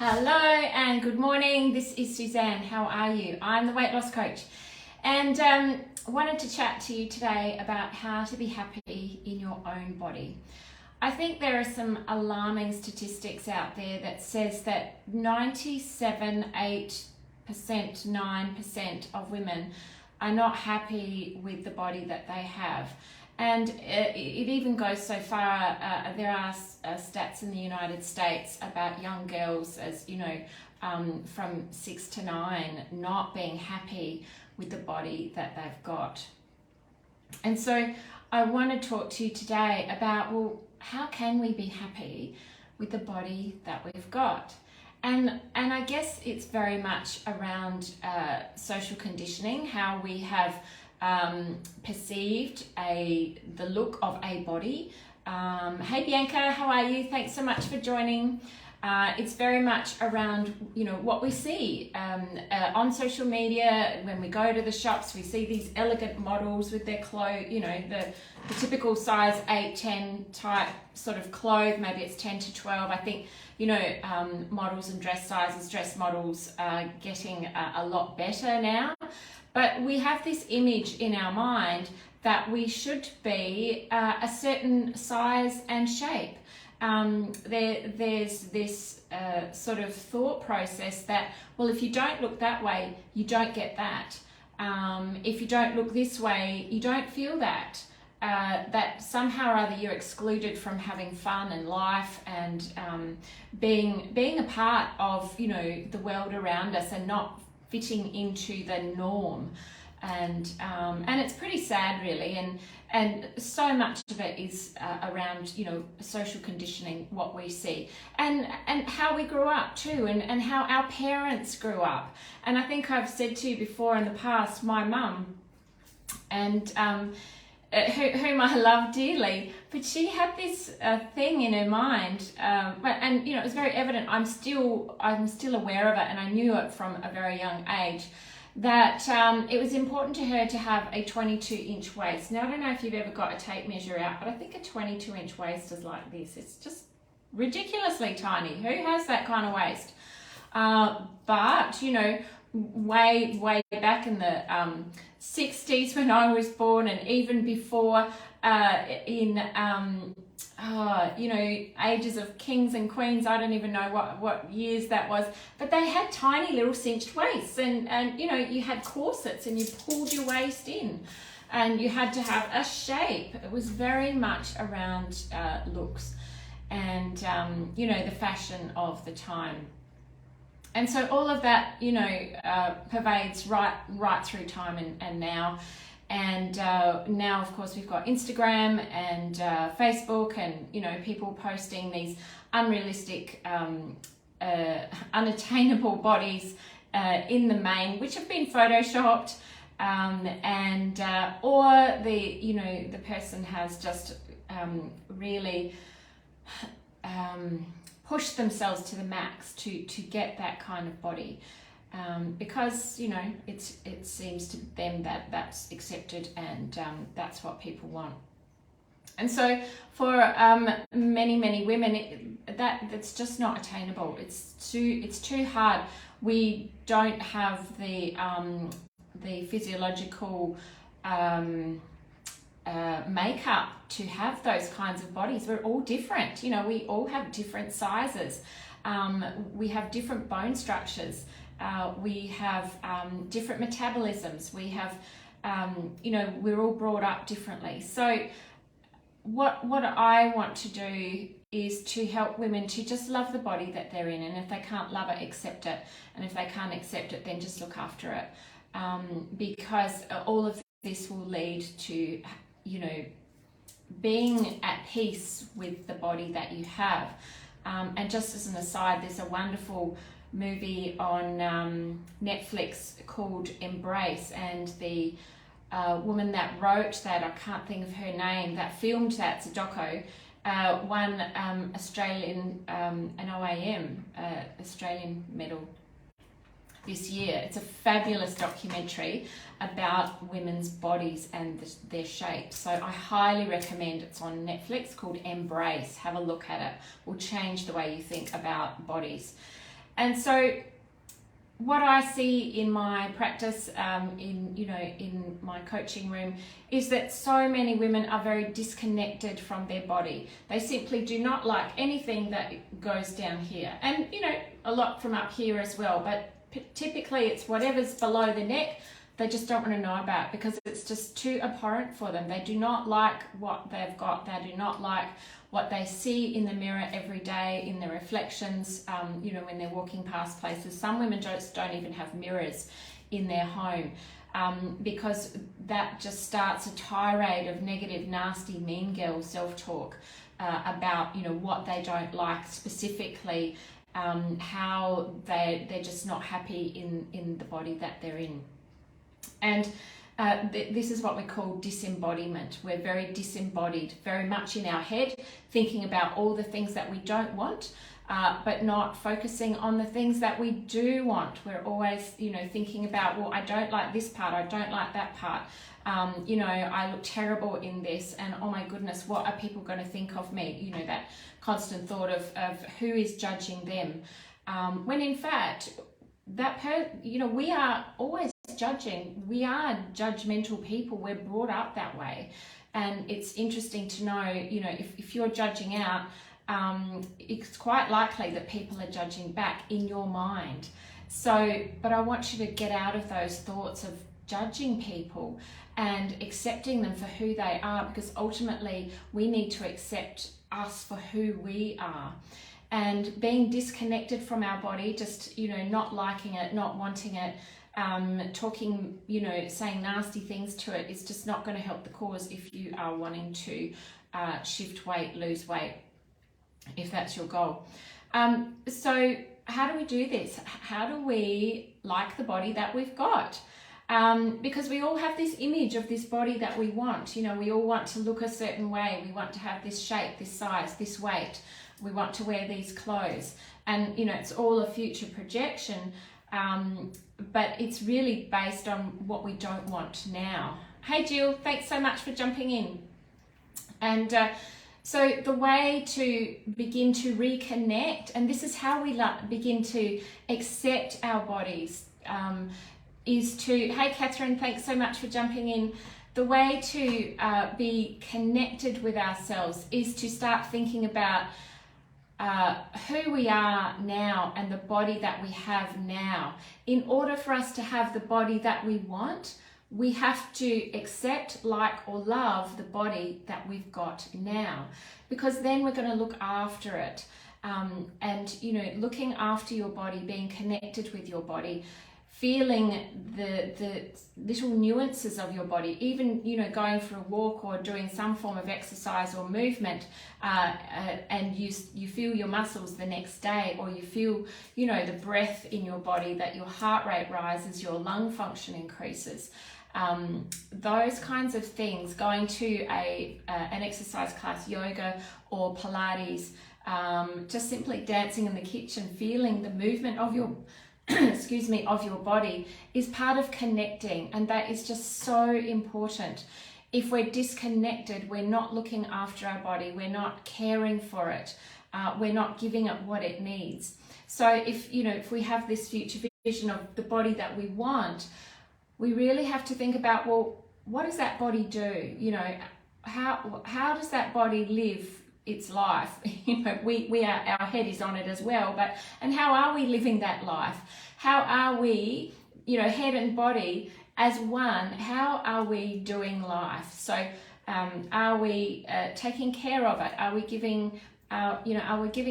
Hello and good morning. This is Suzanne. How are you? I'm the weight loss coach and wanted to chat to you today about how to be happy in your own body. I think there are some alarming statistics out there that says that 9% of women are not happy with the body that they have. And it even goes so far, there are stats in the United States about young girls as, from 6 to 9 not being happy with the body that they've got. And so I want to talk to you today about, well, how can we be happy with the body that we've got? And I guess it's very much around social conditioning, how we have perceived the look of a body. Hey Bianca, how are you? Thanks so much for joining. It's very much around, what we see on social media. When we go to the shops, we see these elegant models with their clothes, the typical size 8, 10 type sort of clothes. Maybe it's 10 to 12. I think, models and dress models are getting a lot better now. But we have this image in our mind that we should be a certain size and shape. There's this sort of thought process that, well, if you don't look that way, you don't get that. If you don't look this way, you don't feel that. That somehow or other you're excluded from having fun and life and being a part of, the world around us and not fitting into the norm. And it's pretty sad, really, and so much of it is around social conditioning, what we see, and how we grew up too, and how our parents grew up. And I think I've said to you before in the past, my mum, and whom I love dearly, but she had this thing in her mind, and it was very evident. I'm still aware of it, and I knew it from a very young age, that it was important to her to have a 22-inch waist. Now, I don't know if you've ever got a tape measure out, but I think a 22-inch waist is like this. It's just ridiculously tiny. Who has that kind of waist? But way back in the 60s when I was born, and even before, ages of kings and queens, I don't even know what years that was, but they had tiny little cinched waists, and you had corsets and you pulled your waist in, and you had to have a shape. It was very much around looks and the fashion of the time. And so all of that, pervades right through time and now. And now, of course, we've got Instagram and Facebook, and people posting these unrealistic, unattainable bodies in the main, which have been photoshopped, or the person has just really push themselves to the max to get that kind of body, because it seems to them that that's accepted, and that's what people want. And so for many women, that's just not attainable. It's too hard. We don't have the physiological makeup to have those kinds of bodies. We're all different. We all have different sizes. We have different bone structures. We have different metabolisms. We have, we're all brought up differently. So what I want to do is to help women to just love the body that they're in, and if they can't love it, accept it, and if they can't accept it, then just look after it, because all of this will lead to being at peace with the body that you have. And just as an aside, there's a wonderful movie on Netflix called Embrace, and the woman that wrote that, I can't think of her name, that filmed that, it's a doco, won Australian an OAM Australian medal this year. It's a fabulous documentary about women's bodies and their shapes. So I highly recommend. It's on Netflix, called Embrace. Have a look at it. Will change the way you think about bodies. And so what I see in my practice, in my coaching room, is that so many women are very disconnected from their body. They simply do not like anything that goes down here, and a lot from up here as well. But typically, it's whatever's below the neck. They just don't want to know about, because it's just too abhorrent for them. They do not like what they've got. They do not like what they see in the mirror every day, in their reflections, when they're walking past places. Some women just don't even have mirrors in their home, because that just starts a tirade of negative, nasty, mean girl self-talk about, what they don't like specifically, how they're just not happy in the body that they're in. And this is what we call disembodiment. We're very disembodied, very much in our head, thinking about all the things that we don't want, but not focusing on the things that we do want. We're always, thinking about, well, I don't like this part, I don't like that part. I look terrible in this, and oh my goodness, what are people going to think of me? That constant thought of who is judging them. When in fact, we are always judging. We are judgmental people. We're brought up that way. And it's interesting to know, if you're judging out, it's quite likely that people are judging back in your mind. So, but I want you to get out of those thoughts of judging people and accepting them for who they are, because ultimately we need to accept us for who we are. And being disconnected from our body, just, not liking it, not wanting it, talking, saying nasty things to it, is just not going to help the cause if you are wanting to shift weight, lose weight, if that's your goal. So how do we do this? How do we like the body that we've got? Because we all have this image of this body that we want. We all want to look a certain way. We want to have this shape, this size, this weight. We want to wear these clothes. And, it's all a future projection. But it's really based on what we don't want now. Hey Jill, thanks so much for jumping in. And so the way to begin to reconnect, and this is how we begin to accept our bodies, is to, hey Catherine, thanks so much for jumping in. The way to be connected with ourselves is to start thinking about who we are now and the body that we have now. In order for us to have the body that we want, we have to accept, like, or love the body that we've got now, because then we're going to look after it. And looking after your body, being connected with your body, feeling the little nuances of your body, even going for a walk or doing some form of exercise or movement, and you feel your muscles the next day, or you feel the breath in your body, that your heart rate rises, your lung function increases. Those kinds of things, going to an exercise class, yoga or Pilates, just simply dancing in the kitchen, feeling the movement of your of your body, is part of connecting, and that is just so important. If we're disconnected, we're not looking after our body, we're not caring for it, we're not giving it what it needs. So if we have this future vision of the body that we want, we really have to think about, well, what does that body do? How does that body live its life? We are, our head is on it as well, and how are we living that life? How are we, head and body as one, how are we doing life? So are we taking care of it? Are we giving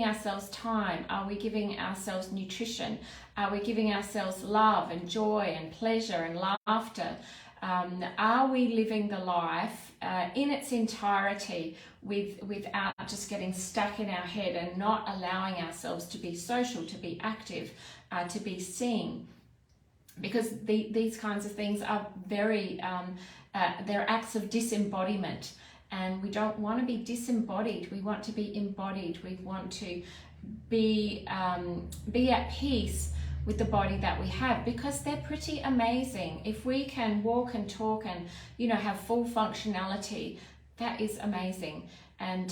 ourselves time? Are we giving ourselves nutrition? Are we giving ourselves love and joy and pleasure and laughter? Are we living the life in its entirety without just getting stuck in our head and not allowing ourselves to be social, to be active, to be seen? Because these kinds of things are very, they're acts of disembodiment, and we don't want to be disembodied. We want to be embodied. We want to be at peace with the body that we have, because they're pretty amazing. If we can walk and talk and have full functionality, that is amazing. And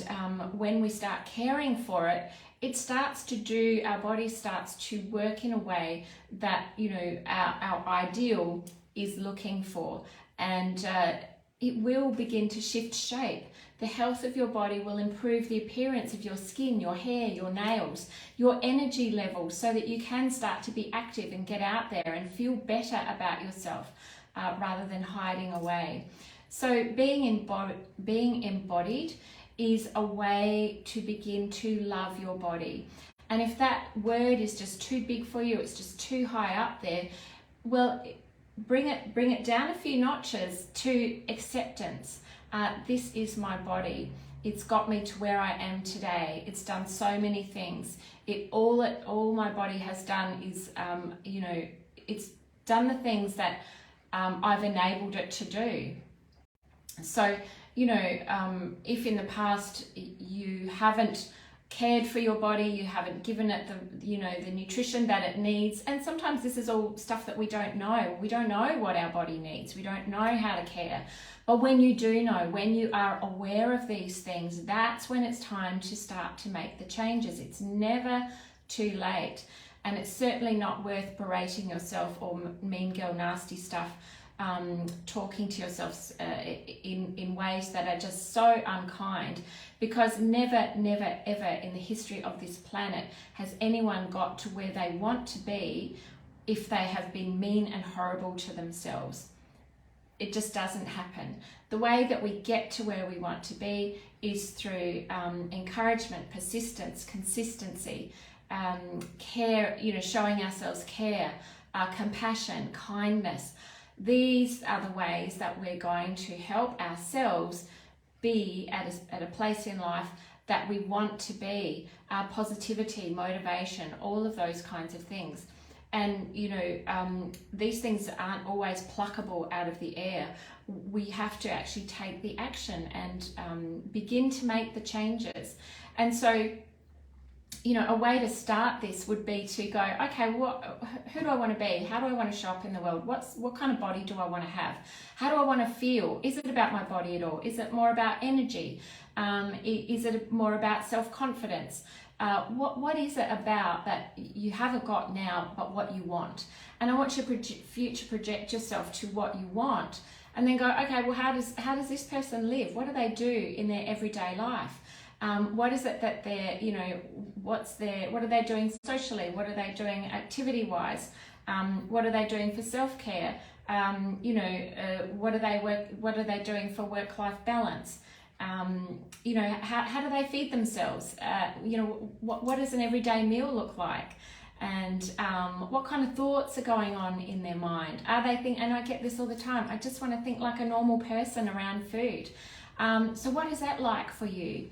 when we start caring for it, our body starts to work in a way that, you know, our ideal is looking for, and it will begin to shift shape. The health of your body will improve the appearance of your skin, your hair, your nails, your energy levels, so that you can start to be active and get out there and feel better about yourself rather than hiding away. So being embodied is a way to begin to love your body. And if that word is just too big for you, it's just too high up there, well, bring it down a few notches to acceptance. This is my body. It's got me to where I am today. It's done so many things. All my body has done is, you know, it's done the things that I've enabled it to do. So, you know, if in the past you haven't cared for your body, you haven't given it the, you know, the nutrition that it needs, and sometimes this is all stuff that we don't know. We don't know what our body needs. We don't know how to care. But when you do know, when you are aware of these things, that's when it's time to start to make the changes. It's never too late, and it's certainly not worth berating yourself or mean girl nasty stuff, talking to yourself in ways that are just so unkind, because never ever in the history of this planet has anyone got to where they want to be if they have been mean and horrible to themselves. It just doesn't happen. The way that we get to where we want to be is through encouragement, persistence, consistency, care, you know, showing ourselves care, compassion, kindness. These are the ways that we're going to help ourselves be at a place in life that we want to be. Positivity, motivation, all of those kinds of things. And, you know, these things aren't always pluckable out of the air. We have to actually take the action and begin to make the changes. And so, you know, a way to start this would be to go, okay, who do I want to be? How do I want to show up in the world? What kind of body do I want to have? How do I want to feel? Is it about my body at all? Is it more about energy? Is it more about self-confidence? What is it about that you haven't got now, but what you want? And I want you to future project yourself to what you want, and then go, okay, well, how does this person live? What do they do in their everyday life? What is it that they're, you know, what are they doing socially? What are they doing activity-wise? What are they doing for self-care? You know, what are they doing for work-life balance? You know, how do they feed themselves? You know, what does an everyday meal look like? And what kind of thoughts are going on in their mind? Are they and I get this all the time, I just want to think like a normal person around food. So what is that like for you?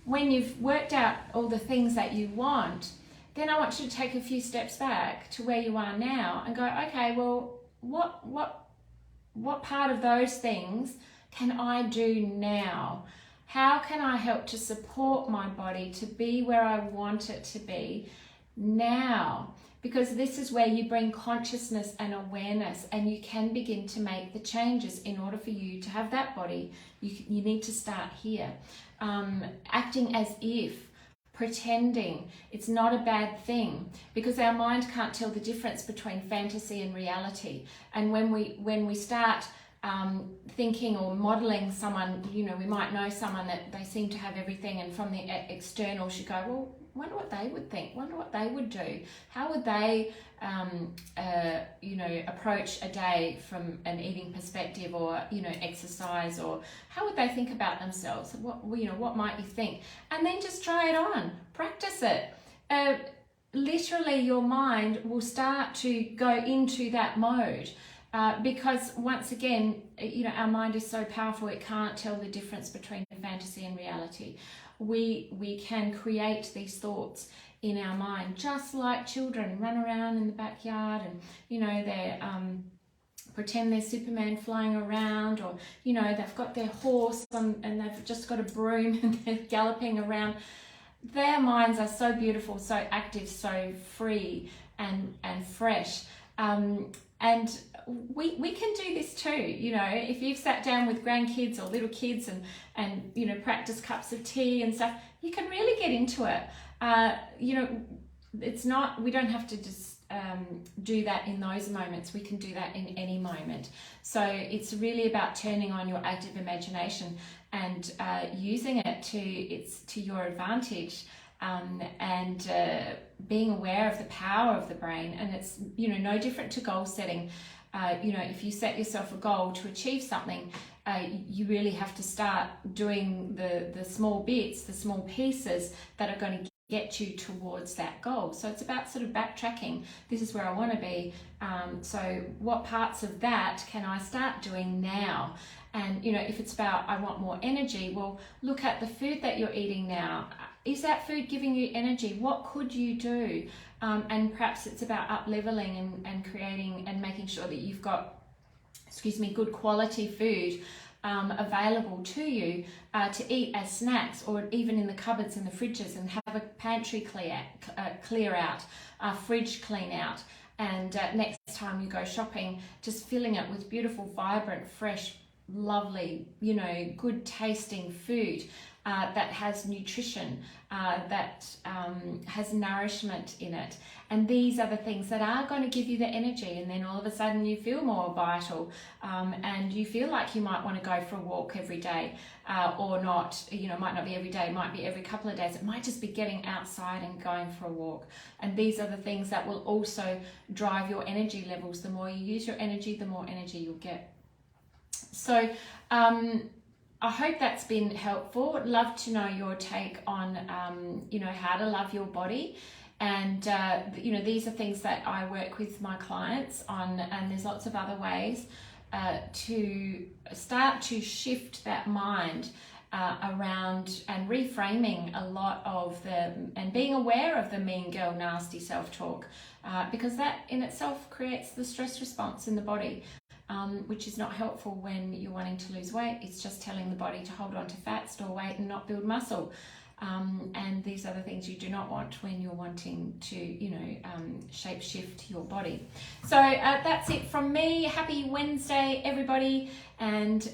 When you've worked out all the things that you want, then I want you to take a few steps back to where you are now and go, okay, well, what part of those things can I do now? How can I help to support my body to be where I want it to be now? Because this is where you bring consciousness and awareness, and you can begin to make the changes. In order for you to have that body, you need to start here. Acting as if, pretending, it's not a bad thing, because our mind can't tell the difference between fantasy and reality. And when we start thinking or modeling someone, you know, we might know someone that they seem to have everything, and from the external you go, well, wonder what they would think, wonder what they would do, how would they you know, approach a day from an eating perspective, or, you know, exercise, or how would they think about themselves? What might you think? And then just try it on, practice it. Literally your mind will start to go into that mode. Because once again, you know, our mind is so powerful, it can't tell the difference between fantasy and reality. We can create these thoughts in our mind, just like children run around in the backyard and, you know, they pretend they're Superman flying around, or, you know, they've got their horse and they've just got a broom and they're galloping around. Their minds are so beautiful, so active, so free and fresh. And we can do this too, you know, if you've sat down with grandkids or little kids and you know, practice cups of tea and stuff, you can really get into it. you know, it's not, we don't have to just do that in those moments. We can do that in any moment. So it's really about turning on your active imagination and using it to your advantage, and being aware of the power of the brain. And it's, you know, no different to goal setting. You know, if you set yourself a goal to achieve something, you really have to start doing the small bits, the small pieces that are going to get you towards that goal. So it's about sort of backtracking. This is where I want to be. So what parts of that can I start doing now? And, you know, if it's about I want more energy, well, look at the food that you're eating now. Is that food giving you energy? What could you do? And perhaps it's about up leveling and creating and making sure that you've got, good quality food available to you to eat as snacks, or even in the cupboards and the fridges, and have a pantry clear out, fridge clean out. And next time you go shopping, just filling it with beautiful, vibrant, fresh, lovely, you know, good tasting food that has nutrition, that has nourishment in it. And these are the things that are going to give you the energy, and then all of a sudden you feel more vital, and you feel like you might want to go for a walk every day, or not. You know, it might not be every day, it might be every couple of days, it might just be getting outside and going for a walk. And these are the things that will also drive your energy levels. The more you use your energy, the more energy you'll get. So I hope that's been helpful. I'd love to know your take on, you know, how to love your body. And, you know, these are things that I work with my clients on, and there's lots of other ways to start to shift that mind around and reframing a lot of and being aware of the mean girl, nasty self-talk, because that in itself creates the stress response in the body. Which is not helpful when you're wanting to lose weight. It's just telling the body to hold on to fat, store weight, and not build muscle. And these are the things you do not want when you're wanting to, you know, shape shift your body. So that's it from me. Happy Wednesday, everybody. And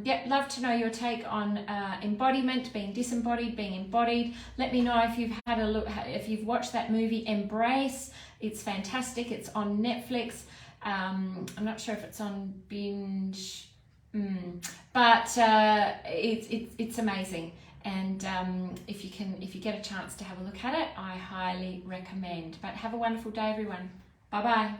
yeah, love to know your take on embodiment, being disembodied, being embodied. Let me know if you've had a look, if you've watched that movie Embrace. It's fantastic. It's on Netflix. I'm not sure if it's on binge, but it's amazing. And if you get a chance to have a look at it, I highly recommend. But have a wonderful day, everyone. Bye bye.